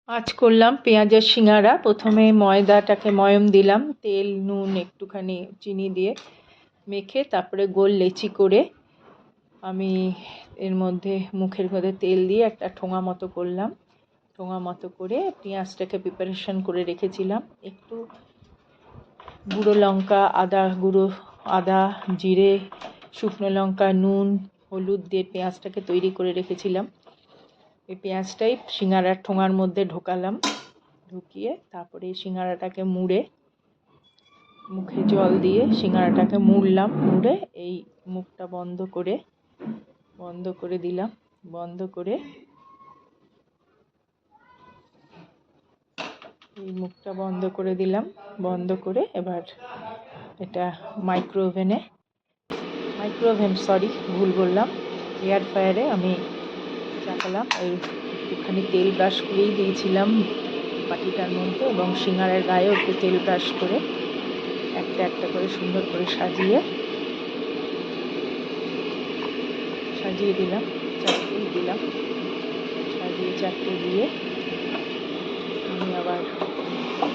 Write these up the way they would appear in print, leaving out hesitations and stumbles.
আজ করলাম পেঁয়াজের সিঙ্গারা। প্রথমে ময়দাটাকে ময়ম দিলাম, তেল নুন একটুখানি চিনি দিয়ে মেখে তারপরে গোল লেচি করে আমি এর মধ্যে মুখের মধ্যে তেল দিয়ে একটা ঠোঙা মতো করলাম। ঠোঙা মতো করে পেঁয়াজটাকে প্রিপারেশন করে রেখেছিলাম। একটু গুঁড়ো লঙ্কা, আদা জিরে, শুকনো লঙ্কা, নুন, হলুদ দিয়ে পেঁয়াজটাকে তৈরি করে রেখেছিলাম। এই পেঁয়াজটাই সিঙ্গারার ঠোঙার মধ্যে ঢোকালাম, ঢুকিয়ে তারপরে সিঙ্গারাটাকে মুড়ে মুখে জল দিয়ে সিঙ্গারাটাকে মুড়লাম। মুড়ে এই মুখটা বন্ধ করে দিলাম। এই মুখটা বন্ধ করে দিলাম। বন্ধ করে এবার এটা ভুল বললাম, এয়ার ফ্রায়ারে আমি চাপালাম। এই একটুখানি তেল ব্রাশ করেই দিয়েছিলাম বাটিটার মধ্যে, এবং সিঙ্গারার গায়েও একটু তেল ব্রাশ করে একটা একটা করে সুন্দর করে সাজিয়ে দিলাম। চারটেই দিলাম, চারটে দিয়ে আমি আবার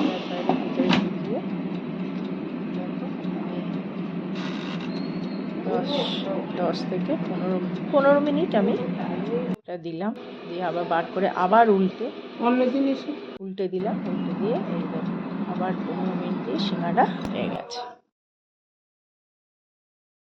এয়ার ফ্রায়ারের ভিতরে ঢুকিয়ে 10 থেকে 15 মিনিট আমি এটা দিলাম। দিয়ে আবার বার করে আবার উল্টে দিলাম। উল্টে দিয়ে এইবার আবার 15 মিনিট দিয়ে সিঙ্গারা হয়ে গেছে।